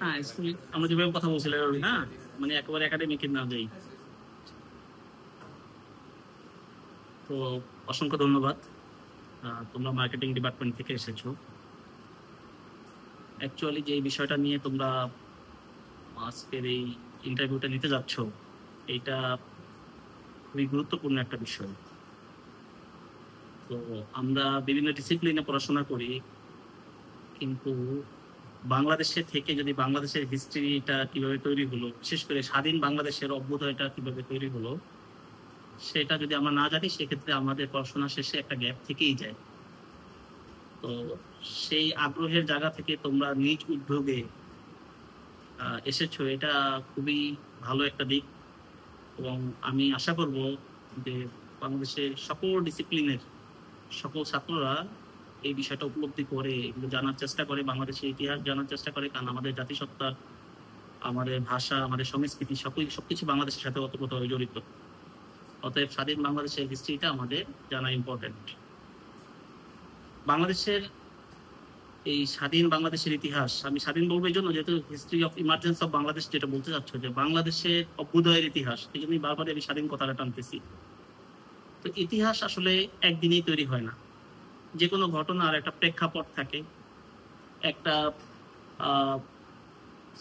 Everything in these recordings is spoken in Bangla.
হ্যাঁ, স্কুল আমরা যেভাবে কথা বলছিলাম না, মানে একেবারে একাডেমিক না যাই। তো অসংখ্য ধন্যবাদ। তোমরা মার্কেটিং ডিপার্টমেন্ট থেকে এসেছো। অ্যাকচুয়ালি যে বিষয়টা নিয়ে তোমরা আজকের এই ইন্টারভিউটা নিতে যাচ্ছ, এইটা খুবই গুরুত্বপূর্ণ একটা বিষয়। তো আমরা বিভিন্ন ডিসিপ্লিনে পড়াশোনা করি, কিন্তু বাংলাদেশে থেকে যদি বাংলাদেশের হিস্ট্রিটা কিভাবে তৈরি হলো, বিশেষ করে স্বাধীন বাংলাদেশের অভ্যুদয়টা কিভাবে তৈরি হলো, সেটা যদি আমরা না জানি, সেক্ষেত্রে আমাদের পড়াশোনা শেষে একটা গ্যাপ থেকেই যায়। তো সেই আগ্রহের জায়গা থেকে তোমরা নিজ উদ্যোগে এসেছো, এটা খুবই ভালো একটা দিক। এবং আমি আশা করব যে বাংলাদেশের সকল ডিসিপ্লিনের সকল ছাত্ররা এই বিষয়টা উপলব্ধি করে, এগুলো জানার চেষ্টা করে, বাংলাদেশের ইতিহাস জানার চেষ্টা করে। কারণ আমাদের জাতিসত্তা, আমাদের ভাষা, আমাদের সংস্কৃতি সবকিছু বাংলাদেশের সাথে ওতপ্রোতভাবে জড়িত। অতএব স্বাধীন বাংলাদেশের হিস্ট্রিটা আমাদের জানা ইম্পর্টেন্ট। বাংলাদেশের এই স্বাধীন বাংলাদেশের ইতিহাস, আমি স্বাধীন বলবো এই জন্য যেহেতু history of emergence of Bangladesh যেটা বলতে চাচ্ছ, যে বাংলাদেশের অভ্যুদয়ের ইতিহাস, এই জন্যই বারবার আমি স্বাধীন কথাটা টানতেছি। তো ইতিহাস আসলে একদিনেই তৈরি হয় না। যে কোনো ঘটনার একটা প্রেক্ষাপট থাকে, একটা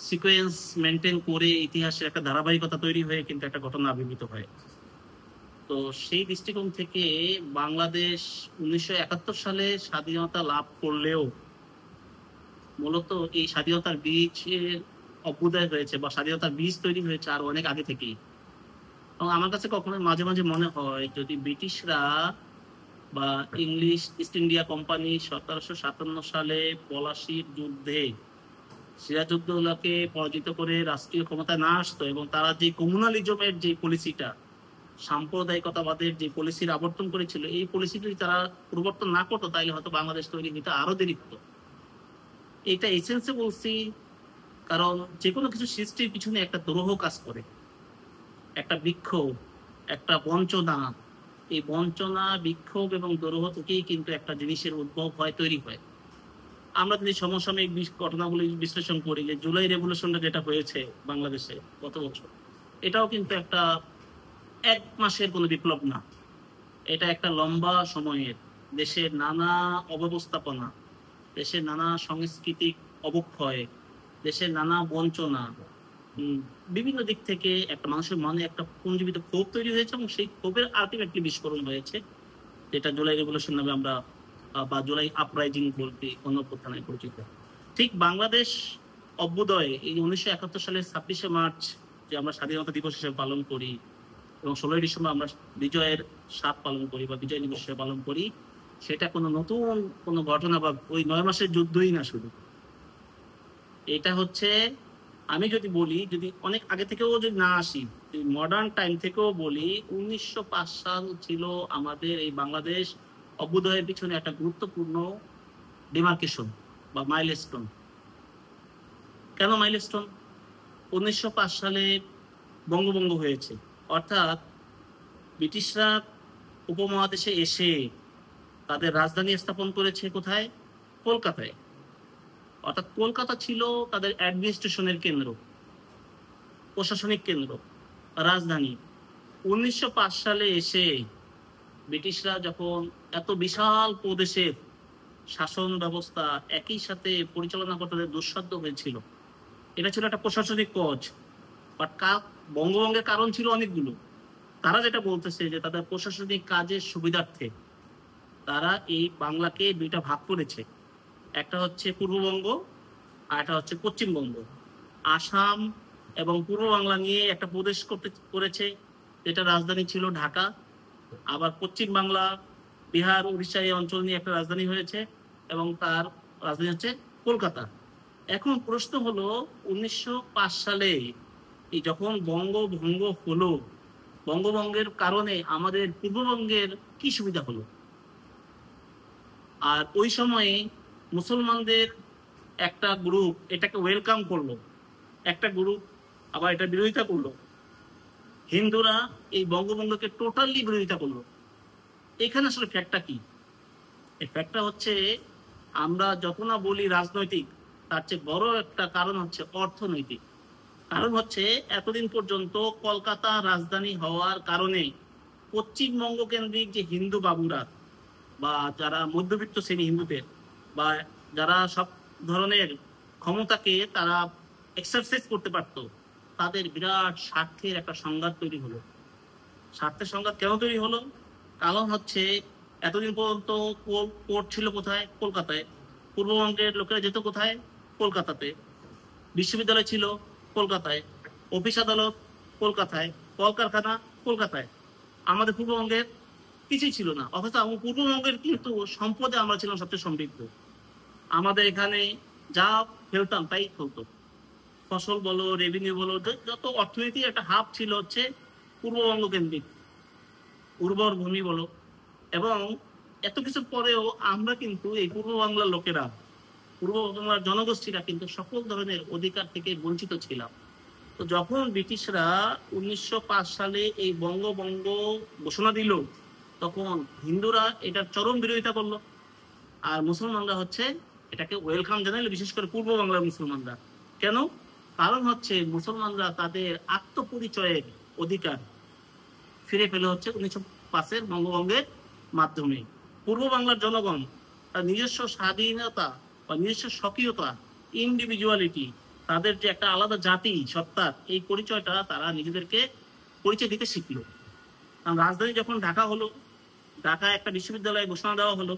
সিকোয়েন্স মেনটেন করে ইতিহাসের একটা ধারাবাহিকতা তৈরি হয়ে কিন্তু একটা ঘটনা আবির্ভূত হয়। তো সেই দৃষ্টিকোণ থেকে বাংলাদেশ 1971 সালে স্বাধীনতা লাভ করলেও মূলত এই স্বাধীনতার বীজের অভ্যুদয় হয়েছে বা স্বাধীনতার বীজ তৈরি হয়েছে আর অনেক আগে থেকেই। এবং আমার কাছে কখনো মাঝে মাঝে মনে হয়, যদি ব্রিটিশরা বা ইংলিশ ইস্ট ইন্ডিয়া কোম্পানি 1757 সালে পলাশির যুদ্ধে সিরাজউদ্দৌলাকে পরাজিত করে রাষ্ট্রীয় ক্ষমতায় না আসতো, এবং তারা যে কমিউনালিজমের যে পলিসিটা, সাম্প্রদায়িকতাবাদের যে পলিসির আবর্তন করেছিল, এই পলিসি যদি তারা পরিবর্তন না করতো, তাহলে হয়তো বাংলাদেশ তৈরি হইতে আরো দেরি হতো। এটা এসেন্সে বলছি, কারণ যে কোনো কিছু সৃষ্টির পিছনে একটা দ্রোহ কাজ করে, একটা বিক্ষোভ, একটা বঞ্চনা। এই বঞ্চনা, বিক্ষোভ এবং দ্রোহ থেকেই কিন্তু একটা জিনিসের উদ্ভব হয়, তৈরি হয়। আমরা যদি সমসাময়িক ঘটনাগুলি বিশ্লেষণ করি, যে জুলাই রেভলিউশনটা যেটা হয়েছে বাংলাদেশে গত বছর, এটাও কিন্তু একটা এক মাসের কোনো বিপ্লব না। এটা একটা লম্বা সময়ের দেশের নানা অব্যবস্থাপনা, দেশের নানা সাংস্কৃতিক অবক্ষয়, দেশের নানা বঞ্চনা, বিভিন্ন দিক থেকে একটা মানুষের মনে একটা পুঞ্জীবিত ক্ষোভ তৈরি হয়েছে, এবং সেই ক্ষোভের আলটিমেটলি বিস্ফোরণ হয়েছে, যেটা জুলাই রেভলিউশন নামে আমরা বা জুলাই আপরাইজিং বলতে গণঅভ্যুত্থানে পরিচিত। ঠিক বাংলাদেশ অভ্যুদয় এই 1971 সালের 26শে মার্চ যে আমরা স্বাধীনতা দিবস হিসেবে পালন করি, এবং 16ই ডিসেম্বর আমরা বিজয়ের স্বাদ পালন করি বা বিজয় দিবস হিসেবে পালন করি, সেটা কোনো নতুন কোনো ঘটনা বা ওই 9 মাসের যুদ্ধই না। শুধু এটা হচ্ছে, আমি যদি বলি, যদি অনেক আগে থেকেও যদি না আসি, মডার্ন টাইম থেকেও বলি, 1905 সাল ছিল আমাদের এই বাংলাদেশ অভ্যুদয়ের পিছনে একটা গুরুত্বপূর্ণ ডিমার্কেশন বা মাইলস্টোন। কেন মাইলস্টোন? 1905 সালে বঙ্গভঙ্গ হয়েছে, অর্থাৎ ব্রিটিশরা উপমহাদেশে এসে তাদের রাজধানী স্থাপন করেছে কোথায়? কলকাতায়। অর্থাৎ কলকাতা ছিল তাদের অ্যাডমিনিস্ট্রেশনের কেন্দ্র, প্রশাসনিক কেন্দ্র, রাজধানী। 1905 সালে এসে ব্রিটিশরা যখন এত বিশাল প্রদেশের শাসন ব্যবস্থা একই সাথে পরিচালনা করতে দুঃসাধ্য হয়েছিল, এটা ছিল একটা প্রশাসনিক কাজ। বাট বঙ্গভঙ্গের কারণ ছিল অনেকগুলো। তারা যেটা বলতেছে যে তাদের প্রশাসনিক কাজের সুবিধার্থে তারা এই বাংলাকে দুইটা ভাগ করেছে, একটা হচ্ছে পূর্ববঙ্গ আর একটা হচ্ছে পশ্চিমবঙ্গ। আসাম এবং পূর্ব বাংলা নিয়ে একটা প্রদেশ করেছে, যেটা রাজধানী ছিল ঢাকা। আবার পশ্চিম বাংলা, বিহার, উড়িষ্যা এই অঞ্চল নিয়ে একটা রাজধানী হয়েছে, এবং তার রাজধানী হচ্ছে কলকাতা। এখন প্রশ্ন হলো, 1905 সালে এই যখন বঙ্গভঙ্গ হলো, বঙ্গভঙ্গের কারণে আমাদের পূর্ববঙ্গের কি সুবিধা হলো? আর ওই সময়ে মুসলমানদের একটা গ্রুপ এটাকে ওয়েলকাম করলো, একটা গ্রুপ আবার এটা বিরোধিতা করলো। হিন্দুরা এই বঙ্গভঙ্গকে টোটালি বিরোধিতা করলো। এখানে আসলে ফ্যাক্টটা কি? এই ফ্যাক্টটা হচ্ছে, আমরা যত না বলি রাজনৈতিক, তার চেয়ে বড় একটা কারণ হচ্ছে অর্থনৈতিক। কারণ হচ্ছে এতদিন পর্যন্ত কলকাতা রাজধানী হওয়ার কারণে পশ্চিমবঙ্গ কেন্দ্রিক যে হিন্দু বাবুরা বা যারা মধ্যবিত্ত শ্রেণী হিন্দুদের বা যারা সব ধরনের ক্ষমতাকে তারা এক্সারসাইজ করতে পারতো, তাদের বিরাট স্বার্থের একটা সংঘাত তৈরি হলো। স্বার্থের সংঘাত কেন তৈরি হলো? কারণ হচ্ছে এতদিন পর্যন্ত কোর্ট ছিল কোথায়? কলকাতায়। পূর্ববঙ্গের লোকেরা যেত কোথায়? কলকাতাতে। বিশ্ববিদ্যালয় ছিল কলকাতায়, অফিস আদালত কলকাতায়, কলকারখানা কলকাতায়। আমাদের পূর্ববঙ্গের কিছুই ছিল না, অথচ পূর্ববঙ্গের কিন্তু সম্পদে আমরা ছিলাম সবচেয়ে সমৃদ্ধ। আমাদের এখানে যা ফেলতাম তাই ফেলতো, ফসল বলো, রেভিনিউ বলো, যত অর্থনীতি একটা হাব ছিল হচ্ছে পূর্ববঙ্গ কেন্দ্রিক, উর্বর ভূমি বলো। এবং এত কিছু পরেও আমরা কিন্তু এই পূর্ব বাংলার লোকেরা, পূর্ব বাংলার জনগোষ্ঠীরা কিন্তু সকল ধরনের অধিকার থেকে বঞ্চিত ছিলাম। তো যখন ব্রিটিশরা 1905 সালে এই বঙ্গভঙ্গ ঘোষণা দিল, তখন হিন্দুরা এটার চরম বিরোধিতা করলো, আর মুসলমানরা হচ্ছে এটাকে ওয়েলকাম জানাইলো, বিশেষ করে পূর্ব বাংলার মুসলমানরা। কেন? কারণ হচ্ছে মুসলমানরা তাদের আত্মপরিচয়ের অধিকার ফিরে পেলে হচ্ছে 1905-এর বঙ্গভঙ্গের মাধ্যমে। পূর্ব বাংলার জনগণ তার নিজস্ব স্বাধীনতা বা নিজস্ব স্বকীয়তা, ইন্ডিভিজুয়ালিটি, তাদের যে একটা আলাদা জাতি সত্তার এই পরিচয়টা তারা নিজেদেরকে পরিচয় দিতে শিখলো। কারণ রাজধানী যখন ঢাকা হলো, ঢাকায় একটা বিশ্ববিদ্যালয় ঘোষণা দেওয়া হলো,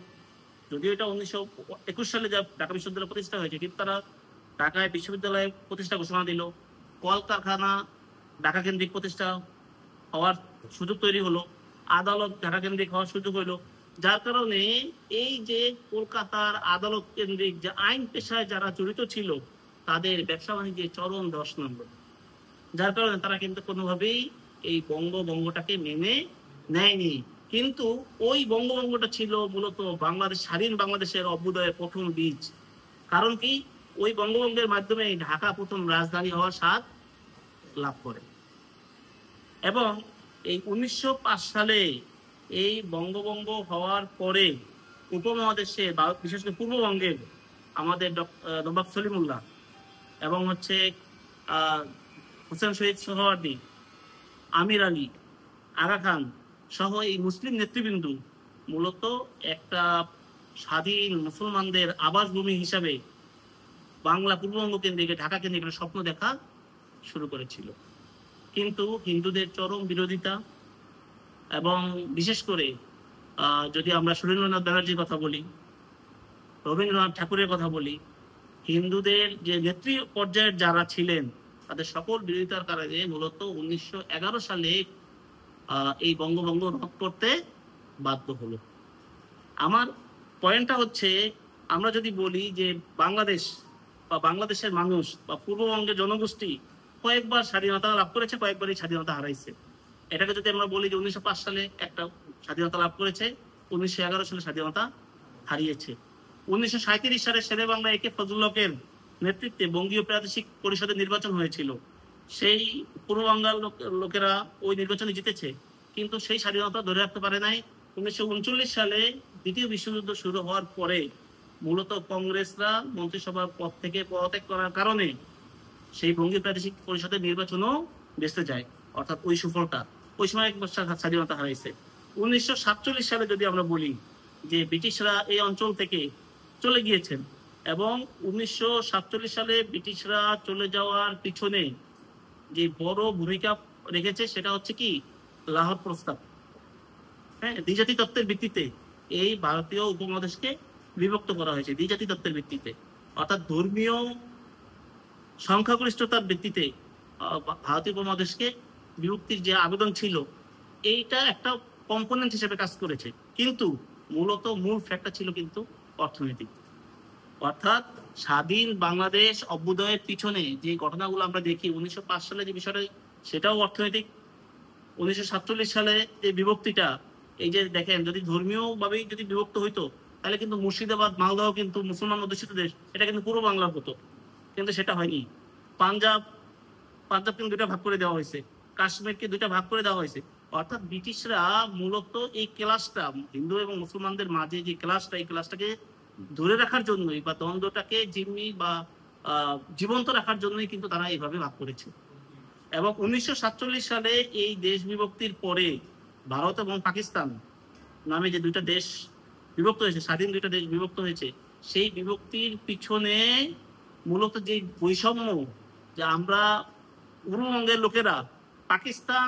যদিও এটা 1921 সালে ঢাকা বিশ্ববিদ্যালয় প্রতিষ্ঠা হয়েছে, কিন্তু তারা ঢাকায় বিশ্ববিদ্যালয় প্রতিষ্ঠা ঘোষণা দিল। কলকারখানা ঢাকা কেন্দ্রিক প্রতিষ্ঠা হওয়ার সুযোগ তৈরি হলো, আদালত ঢাকা কেন্দ্রিক হওয়ার সুযোগ হইলো। যার কারণে এই যে কলকাতার আদালত কেন্দ্রিক যে আইন পেশায় যারা জড়িত ছিল, তাদের ব্যবসা বাণিজ্যে চরম ধস নামলো। যার কারণে তারা কিন্তু কোনোভাবেই এই বঙ্গভঙ্গটাকে মেনে নেয়নি। কিন্তু ওই বঙ্গভঙ্গটা ছিল মূলত বাংলাদেশ, স্বাধীন বাংলাদেশের অভ্যুদয়ের প্রথম বীজ। কারণ কি? ওই বঙ্গভঙ্গের মাধ্যমে ঢাকা প্রথম রাজধানী হওয়ার স্বাদ লাভ করে। এবং এই 1905 সালে এই বঙ্গভঙ্গ হওয়ার পরে উপমহাদেশে বিশেষ করে পূর্ববঙ্গের আমাদের নবাব সলিমুল্লাহ এবং হচ্ছে হোসেন শহীদ সোহরাওয়ার্দী, আমির আলী, আগা খান সহ এই মুসলিম নেতৃবৃন্দ মূলত একটা স্বাধীন মুসলমানদের আবাসভূমি হিসাবে বাংলা পূর্ববঙ্গ কেন্দ্রিক, ঢাকা কেন্দ্রিক স্বপ্ন দেখা শুরু করেছিল। কিন্তু হিন্দুদের চরম বিরোধিতা এবং বিশেষ করে যদি আমরা সুরেন্দ্রনাথ ব্যানার্জির কথা বলি, রবীন্দ্রনাথ ঠাকুরের কথা বলি, হিন্দুদের যে নেত্রী পর্যায়ের যারা ছিলেন তাদের সকল বিরোধিতার কারণে মূলত 1911 সালে এই বঙ্গভঙ্গ রদ করতে বাধ্য হলো। আমার পয়েন্টটা হচ্ছে, আমরা যদি বলি যে বাংলাদেশ বা বাংলাদেশের মানুষ বা পূর্ববঙ্গের জনগোষ্ঠী কয়েকবার স্বাধীনতা লাভ করেছে, কয়েকবারই স্বাধীনতা হারাইছে। এটাকে যদি আমরা বলি যে 1905 সালে একটা স্বাধীনতা লাভ করেছে, 1911 সালে স্বাধীনতা হারিয়েছে। 1937 সালে শেরে বাংলা একে ফজলুল হকের নেতৃত্বে বঙ্গীয় প্রাদেশিক পরিষদের নির্বাচন হয়েছিল। সেই পূর্ব বাংলার লোকেরা ওই নির্বাচনে জিতেছে, কিন্তু সেই স্বাধীনতা ধরে রাখতে পারে নাই। 1939 সালে দ্বিতীয় বিশ্বযুদ্ধ শুরু হওয়ার পরে মূলত কংগ্রেসরা মন্ত্রিসভার পদ থেকে পদত্যাগ করার কারণে সেই বঙ্গীয় প্রাদেশিক পরিষদের নির্বাচনও বেঁচতে যায়, অর্থাৎ ওই সুফলটা ওই সময় একবার স্বাধীনতা হারাইছে। 1947 সালে যদি আমরা বলি যে ব্রিটিশরা এই অঞ্চল থেকে চলে গিয়েছেন, এবং 1947 সালে ব্রিটিশরা চলে যাওয়ার পিছনে যে বড় ভূমিকা রেখেছে সেটা হচ্ছে কি, লাহোর প্রস্তাব। হ্যাঁ, দ্বিজাতি তত্ত্বের ভিত্তিতে এই ভারতীয় উপমহাদেশকে বিভক্ত করা হয়েছে, দ্বিজাতি তত্ত্বের ভিত্তিতে, অর্থাৎ ধর্মীয় সংখ্যাগরিষ্ঠতার ভিত্তিতে ভারতীয় উপমহাদেশকে বিভক্তির যে আবেদন ছিল, এইটা একটা কম্পোনেন্ট হিসেবে কাজ করেছে। কিন্তু মূলত মূল ফ্যাক্টর ছিল কিন্তু অর্থনৈতিক। অর্থাৎ স্বাধীন বাংলাদেশ অভ্যুদয়ের পিছনে যে ঘটনাগুলো আমরা দেখি, 1905 সালে যে বিষয়টা, সেটাও অর্থনৈতিক। 1947 সালে যে বিভক্তিটা, এই যে দেখেন, যদি ধর্মীয় ভাবেই যদি বিভক্ত হইতো তাহলে কিন্তু মুর্শিদাবাদ, মালদহ কিন্তু মুসলমান অধ্যুষিত দেশ, এটা কিন্তু পূর্ব বাংলার হতো, কিন্তু সেটা হয়নি। পাঞ্জাবকে দুইটা ভাগ করে দেওয়া হয়েছে, কাশ্মীরকে দুইটা ভাগ করে দেওয়া হয়েছে। অর্থাৎ ব্রিটিশরা মূলত এই ক্লাসটা, হিন্দু এবং মুসলমানদের মাঝে যে ক্লাসটা, এই ক্লাসটাকে ধরে রাখার জন্যই বা দ্বন্দ্বটাকে জিম্মি বা জীবন্ত রাখার জন্যই কিন্তু তারা এইভাবে ভাগ করেছে। এবং 1947 সালে এই দেশ বিভক্তির পরে ভারত এবং পাকিস্তান নামে যে দুইটা দেশ বিভক্ত হয়েছে, স্বাধীন দুইটা দেশ বিভক্ত হয়েছে, সেই বিভক্তির পিছনে মূলত যে বৈষম্য, যে আমরা পূর্ববঙ্গের লোকেরা পাকিস্তান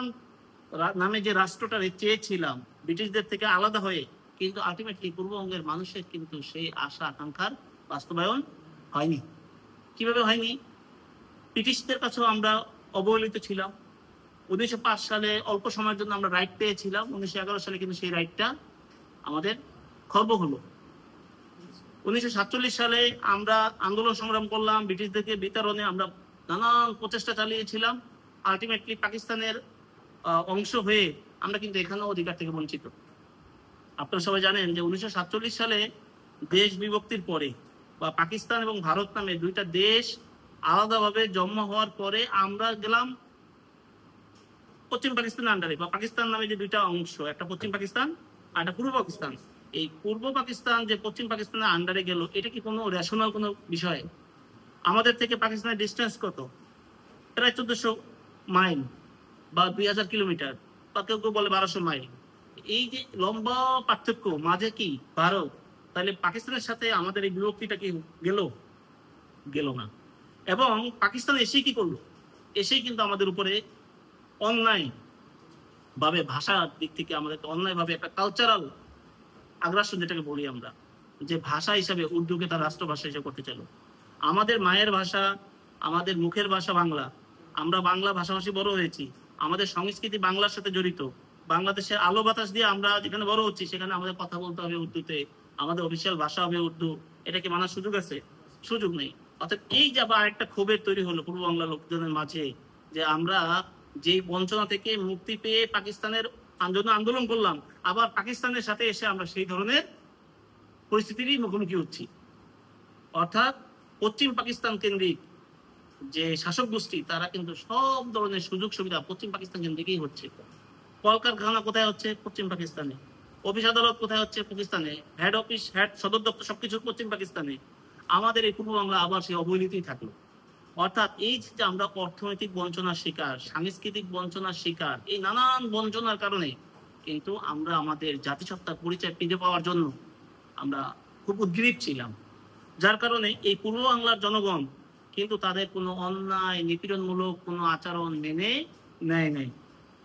নামে যে রাষ্ট্রটা চেয়েছিলাম ব্রিটিশদের থেকে আলাদা হয়ে, কিন্তু আলটিমেটলি পূর্ববঙ্গের মানুষের কিন্তু সেই আশা আকাঙ্ক্ষার বাস্তবায়ন হয়নি। কিভাবে হয়নি? ব্রিটিশদের কাছেও আমরা অবহেলিত ছিলাম। 1905 সালে অল্প সময়ের জন্য আমরা রাইট পেয়েছিলাম, 1911 সালে কিন্তু সেই রাইটটা আমাদের খর্ব হলো। 1947 সালে আমরা আন্দোলন সংগ্রাম করলাম, ব্রিটিশদেরকে বিতরণে আমরা নানান প্রচেষ্টা চালিয়েছিলাম। আলটিমেটলি পাকিস্তানের অংশ হয়ে আমরা কিন্তু এখানেও অধিকার থেকে বঞ্চিত। আপনারা সবাই জানেন যে 1947 সালে দেশ বিভক্তির পরে বা পাকিস্তান এবং ভারত নামে দুইটা দেশ আলাদাভাবে জন্ম হওয়ার পরে আমরা গেলাম পশ্চিম পাকিস্তানের আন্ডারে, বা পাকিস্তান নামে যে দুইটা অংশ, একটা পশ্চিম পাকিস্তান আর একটা পূর্ব পাকিস্তান। এই পূর্ব পাকিস্তান যে পশ্চিম পাকিস্তানের আন্ডারে গেল, এটা কি কোনো রেশনাল কোনো বিষয়? আমাদের থেকে পাকিস্তানের ডিস্টেন্স কত? প্রায় 1400 মাইল বা 2000 কিলোমিটার, বা কেউ কেউ বলে 1200 মাইল। এই যে লম্বা পার্থক্য, মাঝে কি ভারত? তাহলে পাকিস্তানের সাথে আমাদের এই বিভক্তিটা কি গেল না। এবং পাকিস্তান এসেই কি করলো? এসেই কিন্তু আমাদের উপরে অন্যায় ভাবে, ভাষার দিক থেকে আমাদেরকে অন্যায় ভাবে একটা কালচারাল আগ্রাসন যেটাকে বলি আমরা, যে ভাষা হিসাবে উর্দুকে তার রাষ্ট্রভাষা হিসেবে করতে চাইল। আমাদের মায়ের ভাষা, আমাদের মুখের ভাষা বাংলা, আমরা বাংলা ভাষাভাষী বড় হয়েছি, আমাদের সংস্কৃতি বাংলার সাথে জড়িত। বাংলাদেশের আলো বাতাস দিয়ে আমরা যেখানে বড় হচ্ছি সেখানে আমাদের কথা বলতে হবে উর্দুতে, আমাদের অফিসিয়াল ভাষা হবে উর্দু। এটা কি মানার সুযোগ আছে? সুযোগ নেই। অর্থাৎ এই যে আবার আরেকটা ক্ষোভের তৈরি হলো পূর্ব বাংলার লোকজনের মাঝে, যে আমরা যেই বঞ্চনা থেকে মুক্তি পেয়ে পাকিস্তানের জন্য আন্দোলন করলাম, আবার পাকিস্তানের সাথে এসে আমরা সেই ধরনের পরিস্থিতিরই মুখোমুখি হচ্ছি। অর্থাৎ পশ্চিম পাকিস্তান কেন্দ্রিক যে শাসক গোষ্ঠী, তারা কিন্তু সব ধরনের সুযোগ সুবিধা পশ্চিম পাকিস্তান কেন্দ্রিকই হচ্ছে। কলকারখানা কোথায় হচ্ছে? পশ্চিম পাকিস্তানে। অফিস আদালত কোথায় হচ্ছে? পাকিস্তানে। হেড অফিস, হেড সদর দপ্তর সবকিছু পশ্চিম পাকিস্তানে। আমাদের এই পূর্ব বাংলা আবার সেই অবহেলিতই থাকলো। অর্থাৎ এই যে আমরা অর্থনৈতিক বঞ্চনার শিকার, সাংস্কৃতিক বঞ্চনার শিকার, এই নানান বঞ্চনার কারণে কিন্তু আমরা আমাদের জাতিসত্তার পরিচয় ফিরে পাওয়ার জন্য আমরা খুব উদ্গ্রীব ছিলাম। যার কারণে এই পূর্ব বাংলার জনগণ কিন্তু তাদের কোনো অন্যায় নিপীড়নমূলক কোনো আচরণ মেনে নেয় নাই।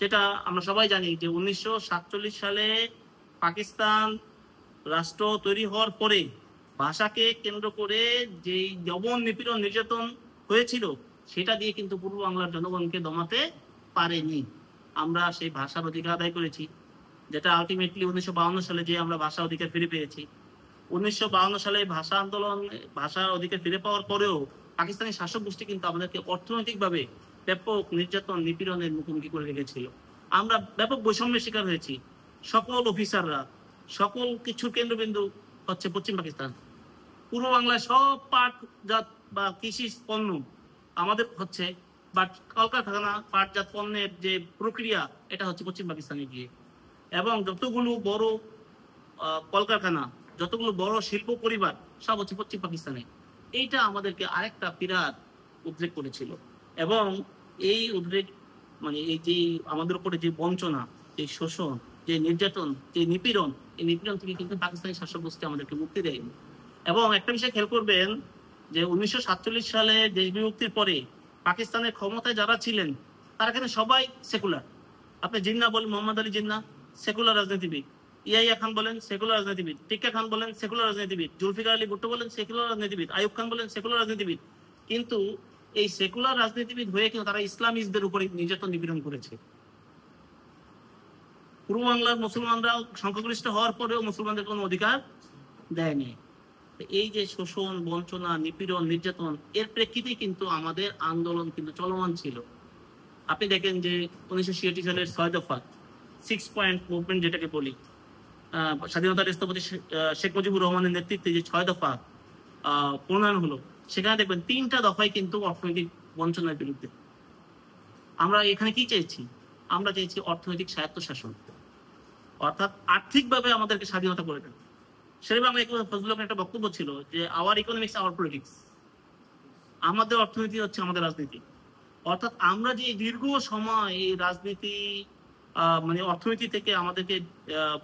যেটা আমরা সবাই জানি যে 1947 সালে পাকিস্তান রাষ্ট্র তৈরি হওয়ার পরে ভাষাকে কেন্দ্র করে যেই যবন নিপীড়ন নির্যাতন হয়েছিল, সেটা দিয়ে কিন্তু পূর্ব বাংলার জনগণকে দমাতে পারেনি। আমরা সেই ভাষার অধিকার আদায় করেছি, যেটা আলটিমেটলি 1952 সালে যে আমরা ভাষা অধিকার ফিরে পেয়েছি। 1952 সালে ভাষা আন্দোলন, ভাষার অধিকার ফিরে পাওয়ার পরেও পাকিস্তানি শাসক গোষ্ঠী কিন্তু আমাদেরকে অর্থনৈতিকভাবে ব্যাপক নির্যাতন নিপীড়নের মুখোমুখি করে রেখেছিল। আমরা ব্যাপক বৈষম্যের শিকার হয়েছি। সকল অফিসাররা, সকল কিছু কেন্দ্রবিন্দু হচ্ছে পশ্চিম পাকিস্তান। পূর্ব বাংলায় সব পাটজাত বা কৃষি পণ্য আমাদের হচ্ছে, বাট কলকারখানা পাটজাত পণ্যের যে প্রক্রিয়া, এটা হচ্ছে পশ্চিম পাকিস্তানে গিয়ে। এবং যতগুলো বড় কলকারখানা, যতগুলো বড় শিল্প পরিবার, সব হচ্ছে পশ্চিম পাকিস্তানে। এইটা আমাদেরকে আরেকটা বিরাট উদ্রেক করেছিল। এবং এই উদ্রেক মানে এই যে আমাদের উপরে যে বঞ্চনা, যে শোষণ, যে নির্যাতন, যে নিপীড়ন, এই নিপীড়ন থেকে কিন্তু পাকিস্তানি শাসক গোষ্ঠী আমাদেরকে মুক্তি দেয়নি। এবং একটা বিষয় খেয়াল করবেন যে 1947 সালে দেশ বিভক্তির পরে পাকিস্তানের ক্ষমতায় যারা ছিলেন তারা এখানে সবাই সেকুলার। আপনি জিন্না বলেন, মোহাম্মদ আলী জিন্না সেকুলার রাজনীতিবিদ, ইয়াহিয়া খান বলেন সেকুলার রাজনীতিবিদ, টিক্কা খান বলেন সেকুলার রাজনীতিবিদ, জুলফিকার আলী ভুট্টো বলেন সেকুলার রাজনীতিবিদ, আইয়ুব খান বলেন সেকুলার রাজনীতিবিদ। কিন্তু এই সেকুলার রাজনীতিবিদ হয়ে কিন্তু তারা ইসলামিস্টদের উপরে নির্যাতন নিপীড়ন করেছে। পূর্ব বাংলার মুসলমানরা সংখ্যাগরিষ্ঠ হওয়ার পরেও মুসলমানদের কোনো অধিকার দেয়নি। এই যে শোষণ, বঞ্চনা, নিপীড়ন, নির্যাতন, এর প্রেক্ষিতে কিন্তু আমাদের আন্দোলন কিন্তু চলমান ছিল। আপনি দেখেন যে 1966 সালের 6 দফা 6 পয়েন্ট মুভমেন্ট যেটাকে বলি, স্বাধীনতার স্থপতি শেখ মুজিবুর রহমানের নেতৃত্বে যে 6 দফা প্রণয়ন হলো, সেখানে দেখবেন 3টা দফাই কিন্তু অর্থনৈতিক বঞ্চনার বিরুদ্ধে। আমরা এখানে কি চেয়েছি? আমরা চেয়েছি অর্থনৈতিক স্বায়ত্তশাসন, অর্থাৎ আর্থিকভাবে আমাদেরকে স্বাধীনতা করে দেন। শেরে বাংলা ফজলুল হকের একটা বক্তব্য ছিল যে আওয়ার ইকোনমিক্স আওয়ার পলিটিক্স। আমাদের অর্থনীতি হচ্ছে আমাদের রাজনীতি। অর্থাৎ আমরা যে দীর্ঘ সময় এই রাজনীতি মানে অর্থনীতি থেকে আমাদেরকে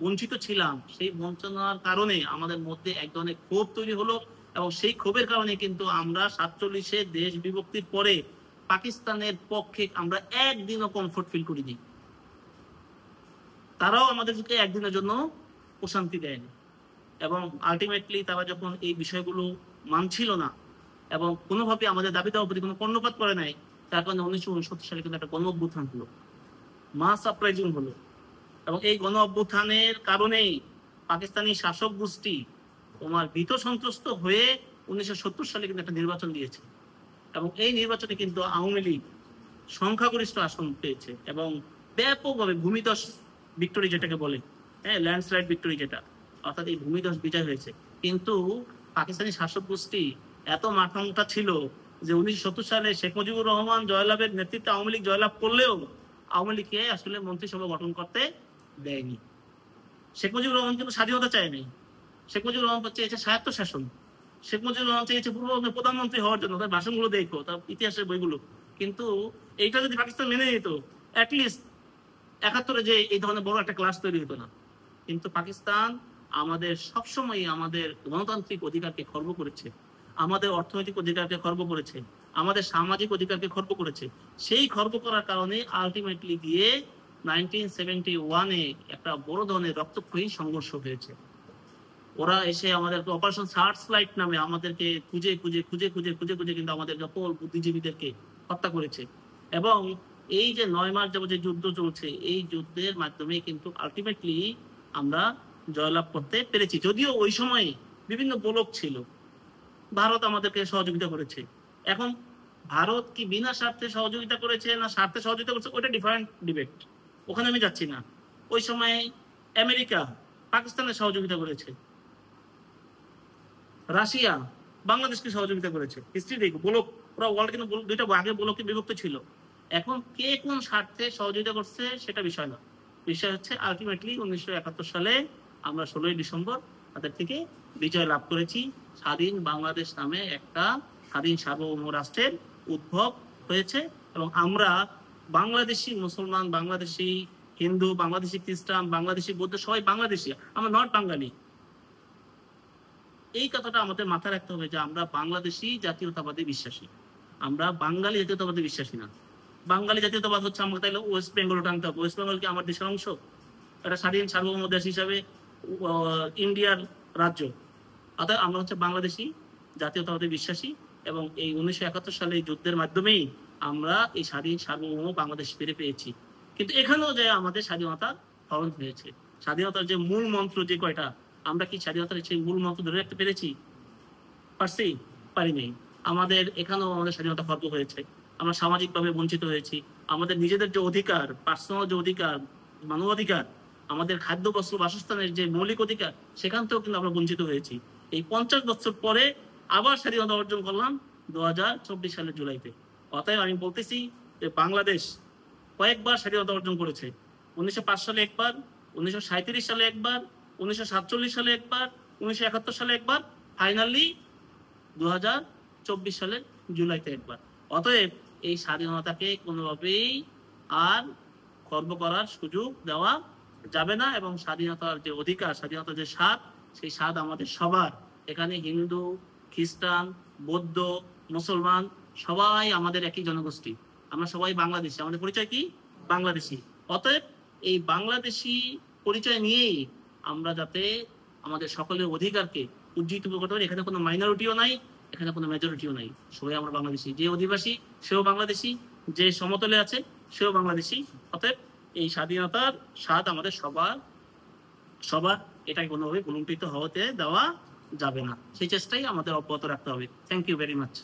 বঞ্চিত ছিলাম, সেই বঞ্চনার কারণে আমাদের মধ্যে এক ধরনের ক্ষোভ তৈরি হলো, এবং সেই ক্ষোভের কারণে কিন্তু আমরা 47-এ দেশ বিভক্তির পরে পাকিস্তানের পক্ষে আমরা একদিনও কমফোর্ট ফিল করিনি। তারাও আমাদেরকে একদিনের জন্য প্রশান্তি দেয়নি, এবং আলটিমেটলি তারা যখন এই বিষয়গুলো মানছিল না এবং কোনোভাবে আমাদের দাবি দেওয়ার প্রতি কোনো কর্ণপাত করে নাই, তার কারণে 1969 সালে কিন্তু একটা গণ অভ্যুত্থান হলো, মাস আপরাইজিং হলো। এবং এই গণ অভ্যুত্থানের কারণেই পাকিস্তানি শাসক গোষ্ঠী তোমার ভীত সন্ত্রস্ত হয়ে 1970 সালে কিন্তু একটা নির্বাচন দিয়েছে, এবং এই নির্বাচনে কিন্তু আওয়ামী লীগ সংখ্যাগরিষ্ঠ আসন পেয়েছে এবং ব্যাপকভাবে ভূমিধস ভিক্টোরি যেটাকে বলে, হ্যাঁ, ল্যান্ডস্লাইড ভিক্টোরি যেটা, অর্থাৎ এই ভূমিধস বিজয় হয়েছে। কিন্তু পাকিস্তানি শাসক গোষ্ঠী এত মাথামোটা ছিল যে 1970 সালে শেখ মুজিবুর রহমান জয়লাভের নেতৃত্বে আওয়ামী লীগ জয়লাভ করলেও আওয়ামী লীগকে আসলে মন্ত্রিসভা গঠন করতে দেয়নি। শেখ মুজিবুর রহমান কিন্তু স্বাধীনতা চায়নি, শেখ মুজিবুর রহমান চেয়েছে স্বায়ত্ত শাসন, শেখ মুজিবুর রহমান চেয়েছে পূর্ববঙ্গের প্রধানমন্ত্রী হওয়ার জন্য, তার ভাষণগুলো দেখো, তার ইতিহাসের বইগুলো। কিন্তু এইটা যদি পাকিস্তান মেনে নিত, অ্যাটলিস্ট 71-এ যে এই ধরনের বড় একটা ক্লাস তৈরি হতো না। কিন্তু পাকিস্তান আমাদের সবসময় আমাদের গণতান্ত্রিক অধিকারকে খর্ব করেছে, আমাদের অর্থনৈতিক অধিকারকে খর্ব করেছে, আমাদের সামাজিক অধিকারকে খর্ব করেছে। সেই খর্ব করার কারণে আলটিমেটলি গিয়ে 1971-এ একটা বড় ধরনের রক্তক্ষয়ী সংঘর্ষ হয়েছে। ওরা এসে আমাদের অপারেশন সার্চলাইট নামে আমাদেরকে খুঁজে খুঁজে খুঁজে খুঁজে খুঁজে খুঁজে কিন্তু আমাদের সকল বুদ্ধিজীবীদেরকে হত্যা করেছে। এবং এই যে 9 মাস যাবত যে যুদ্ধ চলছে, এই যুদ্ধের মাধ্যমে কিন্তু আলটিমেটলি আমরা জয়লাভ করতে পেরেছি। যদিও ওই সময় বিভিন্ন গোলক ছিল, ভারত আমাদেরকে সহযোগিতা করেছে। এখন ভারত কি বিনা স্বার্থে সহযোগিতা করেছে না স্বার্থে সহযোগিতা করেছে, ওটা ডিফারেন্ট ডিবেট, ওখানে আমি যাচ্ছি না। ওই সময় আমেরিকা পাকিস্তানের সহযোগিতা করেছে, রাশিয়া বাংলাদেশকে সহযোগিতা করেছে। হিস্ট্রি দেখো, গোলক, ওরা ওয়ার্ল্ড কিন্তু দুইটা আগে গোলকে বিভক্ত ছিল। এখন কে কোন স্বার্থে সহযোগিতা করছে সেটা বিষয় না, বিষয় হচ্ছে আলটিমেটলি 1971 সালে আমরা 16ই ডিসেম্বর তাদের থেকে বিজয় লাভ করেছি। স্বাধীন বাংলাদেশ নামে একটা স্বাধীন সার্বভৌম রাষ্ট্রের উদ্ভব হয়েছে, এবং আমরা বাংলাদেশি মুসলমান, বাংলাদেশি হিন্দু, বাংলাদেশি খ্রিস্টান, বাংলাদেশি বৌদ্ধ, সবাই বাংলাদেশি, আমরা নট বাঙালি। এই কথাটা আমাদের মাথায় রাখতে হবে যে আমরা বাংলাদেশি জাতীয়তাবাদে বিশ্বাসী, আমরা বাঙালি জাতীয়তাবাদে বিশ্বাসী না। বাঙালি জাতীয়তাবাদ হচ্ছে আমাকে তাহলে ওয়েস্ট বেঙ্গল টানতে হবে। ওয়েস্ট বেঙ্গল কি আমার দেশের অংশ? একটা স্বাধীন সার্বভৌম দেশ হিসাবে ইন্ডিয়ার রাজ্য। অর্থাৎ আমরা হচ্ছে বাংলাদেশি জাতীয়তাবাদে বিশ্বাসী, এবং এই 1971 সালে যুদ্ধের মাধ্যমেই আমরা এই স্বাধীন সার্বভৌম বাংলাদেশ ফিরে পেয়েছি। কিন্তু এখানেও যে আমাদের স্বাধীনতা হরণ হয়েছে। স্বাধীনতার যে মূল মন্ত্র যে কয়টা, আমরা কি স্বাধীনতার সেই মূল মন্ত্র ধরে রাখতে পেরেছি? পারছি? পারি নাই। আমাদের এখানেও আমাদের স্বাধীনতা খর্ব হয়েছে, আমরা সামাজিকভাবে বঞ্চিত হয়েছি। আমাদের নিজেদের যে অধিকার, পার্সোনাল যে অধিকার, মানবাধিকার, আমাদের খাদ্য, বস্ত্র, বাসস্থানের যে মৌলিক অধিকার, সেখান থেকেও কিন্তু আমরা বঞ্চিত হয়েছি। এই 50 বছর পরে আবার স্বাধীনতা অর্জন করলাম 2024 সালের জুলাইতে। অতএব আমি বলতেছি যে বাংলাদেশ কয়েকবার স্বাধীনতা অর্জন করেছে। 1905 সালে একবার, 1937 সালে একবার, 1947 সালে একবার, 1971 সালে একবার, ফাইনালি 2024 সালের জুলাইতে একবার। অতএব এই স্বাধীনতাকে কোনোভাবেই আর খর্ব করার সুযোগ দেওয়া যাবে না, এবং স্বাধীনতার যে অধিকার, স্বাধীনতার যে স্বাদ, সেই স্বাদ আমাদের সবার। এখানে হিন্দু, খ্রিস্টান, বৌদ্ধ, মুসলমান সবাই আমাদের একই জনগোষ্ঠী, আমরা সবাই বাংলাদেশি। আমাদের পরিচয় কি? বাংলাদেশি। অতএব এই বাংলাদেশি পরিচয় নিয়েই আমরা যাতে আমাদের সকলের অধিকারকে উজ্জীবিত করতে পারি। এখানে কোনো মাইনরিটিও নাই, এখানে কোনো মেজরিটিও নাই, সবাই আমরা বাংলাদেশি। যে অধিবাসী সেও বাংলাদেশি, যে সমতলে আছে সেও বাংলাদেশি। অতএব এই স্বাধীনতার স্বাদ আমাদের সবার, এটাকে কোনোভাবে ভুলুণ্ঠিত হতে দেওয়া যাবে না। সেই চেষ্টাই আমাদের অব্যাহত রাখতে হবে। Thank you very much.